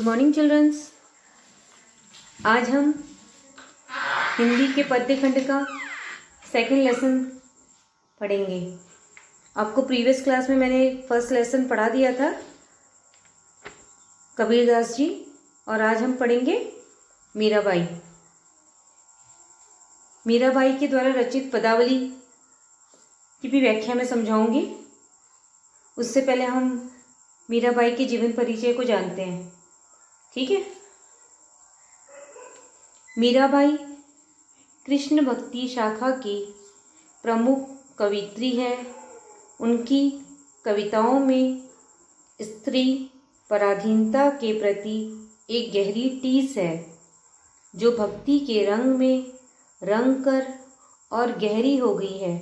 Good morning children's. आज हम हिंदी के पद्य खंड का सेकंड लेसन पढ़ेंगे। आपको प्रीवियस क्लास में मैंने फर्स्ट लेसन पढ़ा दिया था कबीरदास जी, और आज हम पढ़ेंगे मीराबाई। मीराबाई के द्वारा रचित पदावली की भी व्याख्या मैं समझाऊंगी। उससे पहले हम मीराबाई के जीवन परिचय को जानते हैं, ठीक है। मीराबाई कृष्ण भक्ति शाखा की प्रमुख कवियत्री है। उनकी कविताओं में स्त्री पराधीनता के प्रति एक गहरी टीस है, जो भक्ति के रंग में रंग कर और गहरी हो गई है।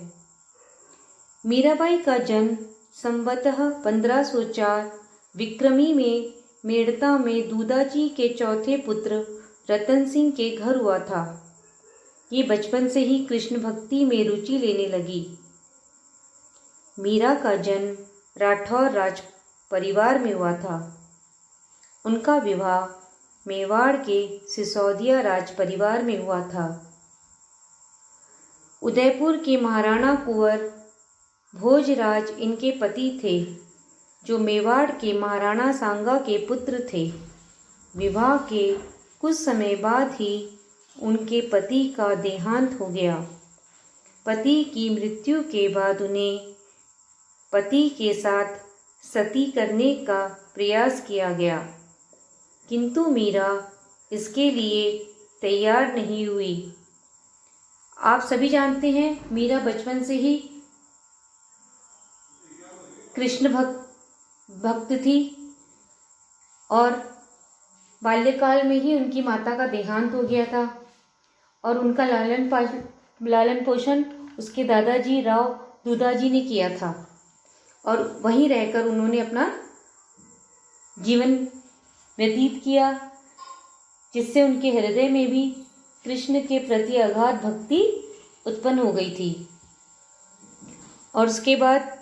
मीराबाई का जन्म संवतः 1504 विक्रमी में मेड़ता में दूदाजी के चौथे पुत्र रतन सिंह के घर हुआ था। ये बचपन से ही कृष्ण भक्ति में रुचि लेने लगी। मीरा का जन्म राठौर राज परिवार में हुआ था। उनका विवाह मेवाड़ के सिसोदिया राज परिवार में हुआ था। उदयपुर के महाराणा कुंवर भोजराज इनके पति थे, जो मेवाड़ के महाराणा सांगा के पुत्र थे। विवाह के कुछ समय बाद ही उनके पति का देहांत हो गया। पति की मृत्यु के बाद उन्हें पति के साथ सती करने का प्रयास किया गया, किंतु मीरा इसके लिए तैयार नहीं हुई। आप सभी जानते हैं, मीरा बचपन से ही कृष्ण भक्त थी और बाल्यकाल में ही उनकी माता का देहांत हो गया था और उनका लालन पोषण उसके दादाजी राव दूदाजी ने किया था और वहीं रहकर उन्होंने अपना जीवन व्यतीत किया, जिससे उनके हृदय में भी कृष्ण के प्रति अगाध भक्ति उत्पन्न हो गई थी। और उसके बाद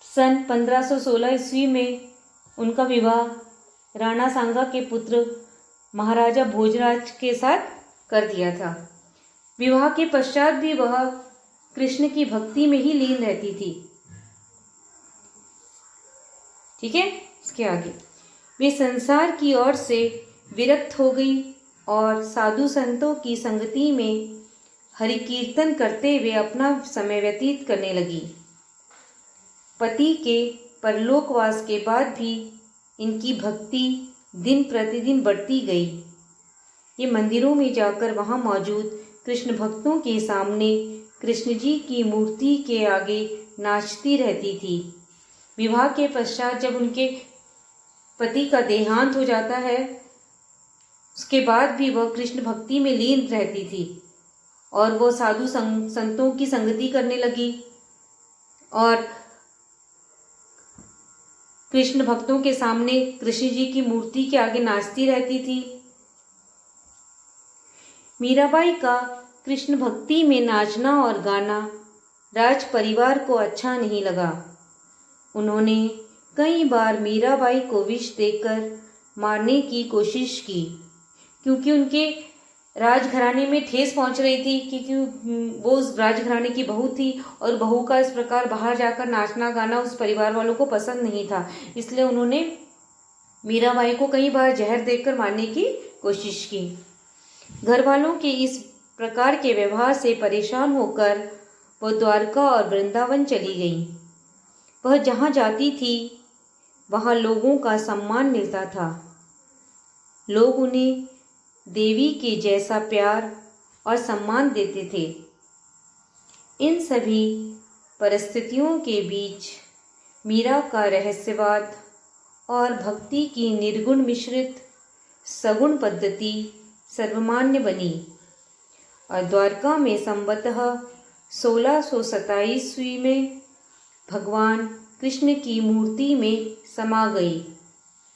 सन 1516 ईस्वी में उनका विवाह राणा सांगा के पुत्र महाराजा भोजराज के साथ कर दिया था। विवाह के पश्चात भी वह कृष्ण की भक्ति में ही लीन रहती थी, ठीक है। इसके आगे वे संसार की ओर से विरक्त हो गई और साधु संतों की संगति में हरि कीर्तन करते हुए अपना समय व्यतीत करने लगी। पति के परलोकवास के बाद भी इनकी भक्ति दिन प्रतिदिन बढ़ती गई। ये मंदिरों में जाकर वहां मौजूद कृष्ण भक्तों के सामने कृष्ण जी की मूर्ति के आगे नाचती रहती थी। विवाह के पश्चात जब उनके पति का देहांत हो जाता है, उसके बाद भी वह कृष्ण भक्ति में लीन रहती थी और वो साधु संतों की संगति करने लगी और कृष्ण भक्तों के सामने कृष्ण जी की मूर्ति के आगे नाचती रहती थी। मीराबाई का कृष्ण भक्ति में नाचना और गाना राज परिवार को अच्छा नहीं लगा। उन्होंने कई बार मीराबाई को विष देकर मारने की कोशिश की, क्योंकि उनके राजघराने में ठेस पहुंच रही थी, क्योंकि वो उस राजघराने की बहू थी और बहू का इस प्रकार बाहर जाकर नाचना गाना उस परिवार वालों को पसंद नहीं था। इसलिए उन्होंने मीराबाई को कई बार जहर देकर मारने की कोशिश की। घर वालों के इस प्रकार के व्यवहार से परेशान होकर वह द्वारका और वृंदावन चली गई। वह जहाँ जाती थी वहाँ लोगों का सम्मान मिलता था। लोग उन्हें देवी के जैसा प्यार और सम्मान देते थे। इन सभी परिस्थितियों के बीच मीरा का रहस्यवाद और भक्ति की निर्गुण मिश्रित सगुण पद्धति सर्वमान्य बनी और द्वारका में संवतः 1627 ईस्वी में भगवान कृष्ण की मूर्ति में समा गई।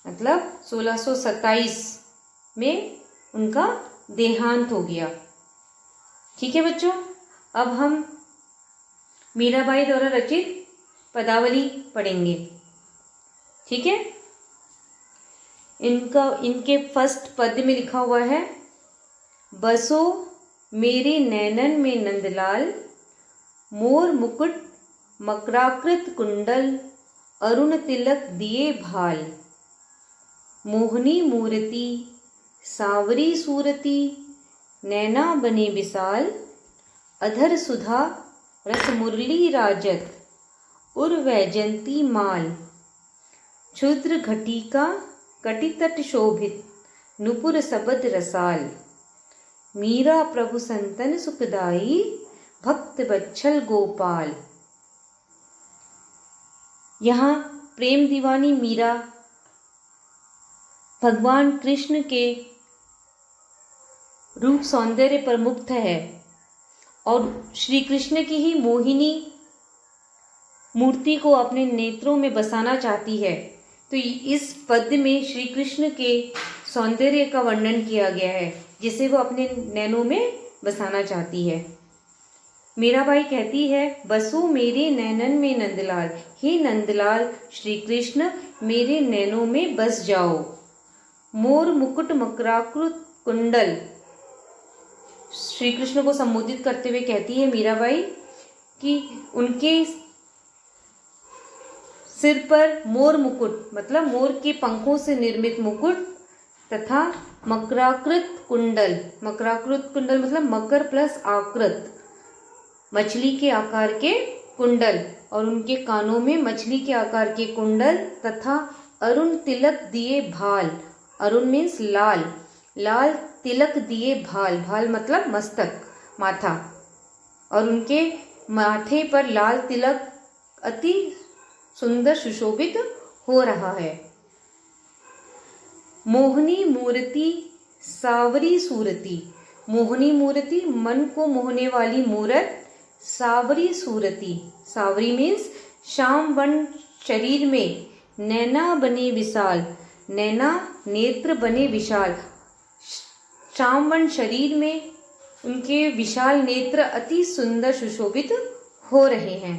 मतलब 1627 में उनका देहांत हो गया, ठीक है बच्चों। अब हम मीराबाई द्वारा रचित पदावली पढ़ेंगे, ठीक है। इनके फर्स्ट पद में लिखा हुआ है, बसो मेरे नैनन में नंदलाल, मोर मुकुट मकराकृत कुंडल, अरुण तिलक दिए भाल। मोहनी मूर्ति सावरी सूरती, नैना बने विशाल, अधर सुधा रस मुरली राजत, उर वैजंती माल। क्षुद्र घटिका कटितट शोभित, नुपुर सबद रसाल। मीरा प्रभु संतन सुखदाई, भक्त बच्छल गोपाल। यहाँ प्रेम दीवानी मीरा भगवान कृष्ण के रूप सौंदर्य पर मुग्ध है और श्री कृष्ण की ही मोहिनी मूर्ति को अपने नेत्रों में बसाना चाहती है। तो इस पद में श्री कृष्ण के सौंदर्य का वर्णन किया गया है, जिसे वो अपने नैनों में बसाना चाहती है। मीराबाई कहती है, बसो मेरे नैनन में नंदलाल, हे नंदलाल श्री कृष्ण मेरे नैनों में बस जाओ। मोर मुकुट मकराकृत कुंडल, श्री कृष्ण को संबोधित करते हुए कहती है मीराबाई कि उनके सिर पर मोर मुकुट मतलब मोर के पंखों से निर्मित मुकुट तथा मकराकृत कुंडल, मकराकृत कुंडल मतलब मकर प्लस आकृत, मछली के आकार के कुंडल, और उनके कानों में मछली के आकार के कुंडल तथा अरुण तिलक दिए भाल। अरुण मीन्स लाल, लाल तिलक दिए भाल, भाल मतलब मस्तक माथा, और उनके माथे पर लाल तिलक अति सुंदर सुशोभित हो रहा है। मोहनी मूर्ति सावरी सूरती, मोहनी मूर्ति मन को मोहने वाली मूरत, सावरी सूरती, सावरी मीन्स श्याम वन शरीर में, नैना बने विशाल, नैना नेत्र बने विशाल, श्यामवन शरीर में उनके विशाल नेत्र अति सुंदर सुशोभित हो रहे हैं।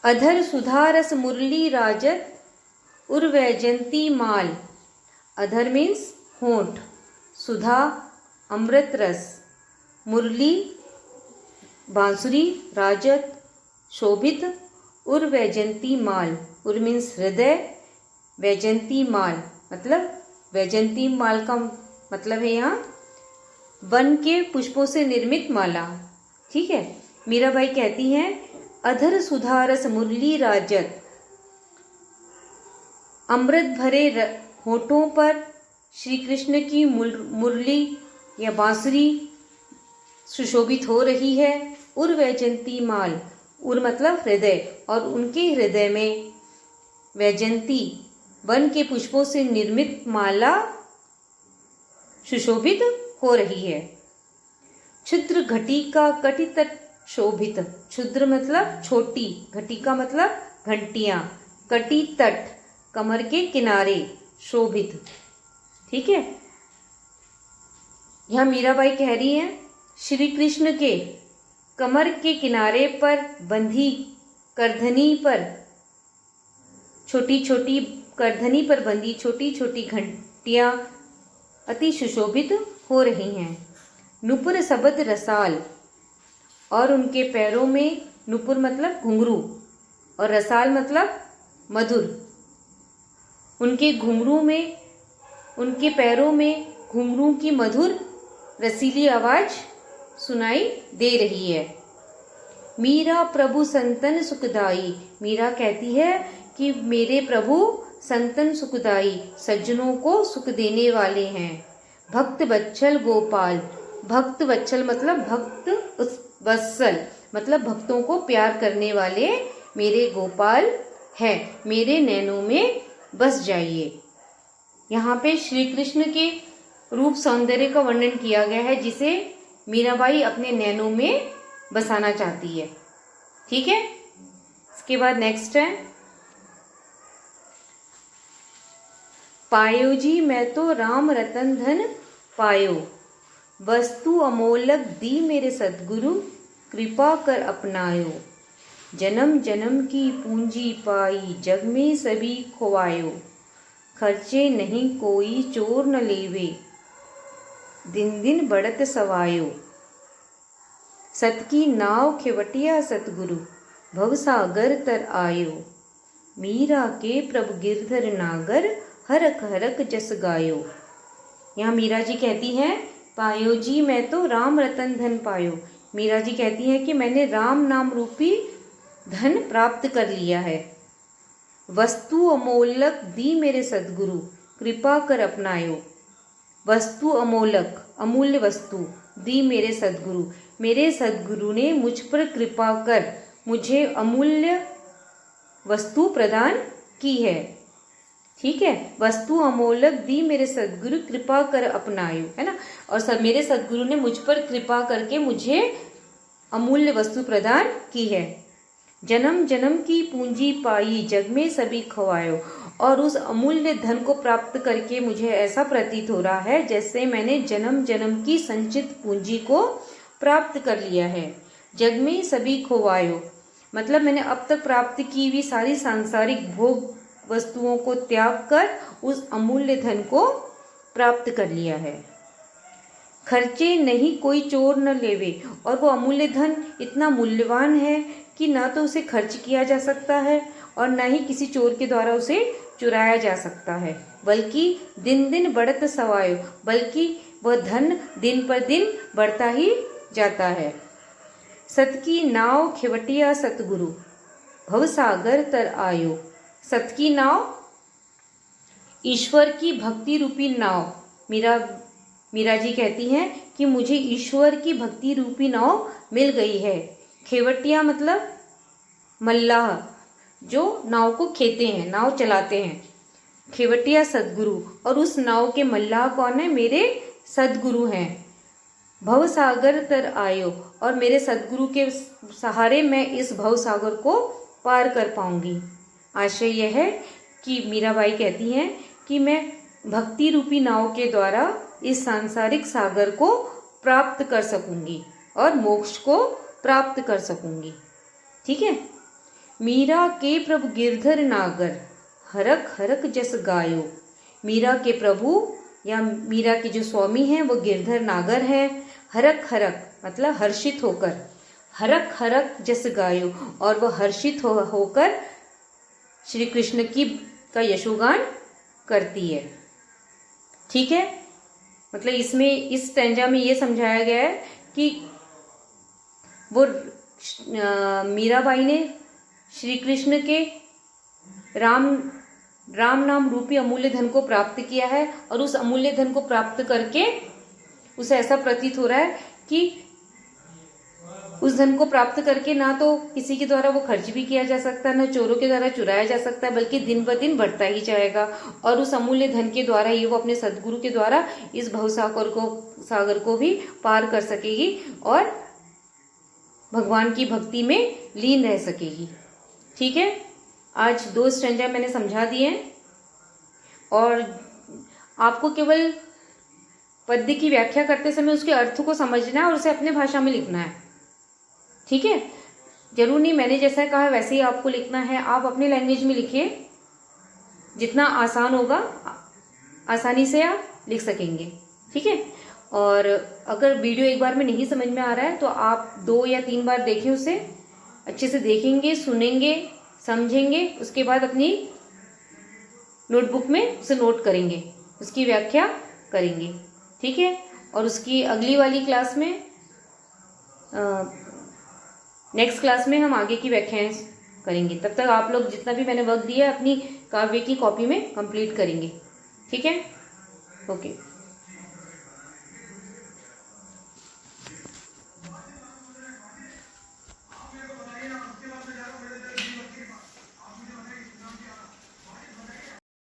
अधर सुधारस मुरली राजत, उर्वैजंती माल। अधर मीन्स होंठ, सुधा अमृत रस, मुरली बांसुरी, राजत शोभित, उर्वैजंती माल, उर मीन्स हृदय, वैजंती माल मतलब वैजंती माल का मतलब है यहाँ वन के पुष्पों से निर्मित माला। ठीक है। मीराबाई कहती हैं, अधर सुधारस मुरली राजत, अमृत भरे होठों पर श्री कृष्ण की मुरली या बांसुरी सुशोभित हो रही है। उर वैजंती माल, उर मतलब हृदय, और उनके हृदय में वैजंती वन के पुष्पों से निर्मित माला सुशोभित हो रही है। क्षुद्र घटिका कटितट शोभित, क्षुद्र मतलब छोटी, घटिका मतलब घंटियां, कटी तट कमर के किनारे, शोभित। ठीक है। यहां मीराबाई कह रही हैं, श्री कृष्ण के कमर के किनारे पर बंधी करधनी पर छोटी छोटी करधनी पर बंधी छोटी छोटी घंटियां अति सुशोभित हो रही हैं। नुपुर सबद रसाल, और उनके पैरों में नुपुर मतलब घुंघरू और रसाल मतलब मधुर। उनके घुंघरू में, उनके पैरों में घुंघरू की मधुर रसीली आवाज सुनाई दे रही है। मीरा प्रभु संतन सुखदाई, मीरा कहती है कि मेरे प्रभु संतन सुखदाई, सज्जनों को सुख देने वाले हैं। भक्त वत्सल गोपाल, भक्त वत्सल मतलब भक्त वत्सल मतलब भक्तों को प्यार करने वाले मेरे गोपाल हैं, मेरे नैनों में बस जाइए। यहाँ पे श्री कृष्ण के रूप सौंदर्य का वर्णन किया गया है, जिसे मीराबाई अपने नैनों में बसाना चाहती है। ठीक है। इसके बाद नेक्स्ट है, पायो जी मैं तो राम रतन धन पायो, वस्तु अमोलक दी मेरे सद्गुरु, कृपा कर अपनायो। जन्म जन्म की पूंजी पाई, जग में सभी खोवायो। खर्चे नहीं कोई चोर न लेवे, दिन दिन बढ़त सवायो। सत की नाव खेवटिया सतगुरु, भवसागर तर आयो। मीरा के प्रभु गिरधर नागर, हरक हरक जस गायो। यहाँ मीरा जी कहती हैं, पायो जी मैं तो राम रतन धन पायो। मीरा जी कहती हैं कि मैंने राम नाम रूपी धन प्राप्त कर लिया है। वस्तु अमोलक दी मेरे सदगुरु, कृपा कर अपनायो। वस्तु अमोलक, अमूल्य वस्तु, दी मेरे सदगुरु, मेरे सदगुरु ने मुझ पर कृपा कर मुझे अमूल्य वस्तु प्रदान की है। ठीक है, वस्तु अमोलक दी मेरे सदगुरु, कृपा कर अपनायो, है ना। और सब मेरे सदगुरु ने मुझ पर कृपा करके मुझे अमूल्य वस्तु प्रदान की है। जन्म जन्म की पूंजी पाई, जग में सभी खवायो। और उस अमूल्य धन को प्राप्त करके मुझे ऐसा प्रतीत हो रहा है जैसे मैंने जन्म जन्म की संचित पूंजी को प्राप्त कर लिया है। जग में सभी खोवायो, मतलब मैंने अब तक प्राप्त की हुई सारी सांसारिक भोग वस्तुओं को त्याग कर उस अमूल्य धन को प्राप्त कर लिया है। खर्चे नहीं कोई चोर न लेवे, और वो अमूल्य धन इतना मूल्यवान है कि ना तो उसे खर्च किया जा सकता है और ना ही किसी चोर के द्वारा उसे चुराया जा सकता है, बल्कि दिन दिन बढ़त सवायो, बल्कि वह धन दिन पर दिन बढ़ता ही जाता है। सत की नाव खेवटिया सतगुरु, भवसागर तर आयो। सत की नाव, ईश्वर की भक्ति रूपी नाव। मीरा जी कहती हैं कि मुझे ईश्वर की भक्ति रूपी नाव मिल गई है। खेवटिया मतलब मल्लाह, जो नाव को खेते हैं, नाव चलाते हैं। खेवटिया सदगुरु, और उस नाव के मल्लाह कौन है? मेरे सदगुरु हैं। भवसागर तर आयो, और मेरे सदगुरु के सहारे मैं इस भवसागर को पार कर पाऊंगी। आशय यह है कि मीराबाई कहती हैं कि मैं भक्ति रूपी नाव के द्वारा इस सांसारिक सागर को प्राप्त कर सकूंगी और मोक्ष को प्राप्त कर सकूंगी। ठीक है। मीरा के प्रभु गिरधर नागर, हरक हरक जस गायो। मीरा के प्रभु या मीरा के जो स्वामी हैं वो गिरधर नागर है। हरक हरक मतलब हर्षित होकर, हरक हरक जस गायो, और वह हर्षित होकर श्री कृष्ण का यशोगान करती है। ठीक है, मतलब इसमें इस स्टैंजा में ये समझाया गया है कि वो मीराबाई ने श्री कृष्ण के राम नाम रूपी अमूल्य धन को प्राप्त किया है, और उस अमूल्य धन को प्राप्त करके उसे ऐसा प्रतीत हो रहा है कि उस धन को प्राप्त करके ना तो किसी के द्वारा वो खर्च भी किया जा सकता है, ना चोरों के द्वारा चुराया जा सकता है, बल्कि दिन ब दिन बढ़ता ही जाएगा। और उस अमूल्य धन के द्वारा ही वो अपने सदगुरु के द्वारा इस सागर को भी पार कर सकेगी और भगवान की भक्ति में लीन रह सकेगी। ठीक है, आज 2 स्टैंजा मैंने समझा दिए हैं, और आपको केवल पद्य की व्याख्या करते समय उसके अर्थ को समझना है और उसे अपने भाषा में लिखना है। ठीक है, जरूर नहीं मैंने जैसा कहा वैसे ही आपको लिखना है। आप अपनी लैंग्वेज में लिखिए, जितना आसान होगा आसानी से आप लिख सकेंगे। ठीक है, और अगर वीडियो एक बार में नहीं समझ में आ रहा है तो आप 2 या 3 बार देखें, उसे अच्छे से देखेंगे, सुनेंगे, समझेंगे, उसके बाद अपनी नोटबुक में उसे नोट करेंगे, उसकी व्याख्या करेंगे। ठीक है, और उसकी अगली वाली क्लास में नेक्स्ट क्लास में हम आगे की व्याख्याएं करेंगे। तब तक आप लोग जितना भी मैंने वक्त दिया अपनी काव्य की कॉपी में कंप्लीट करेंगे। ठीक है, ओके।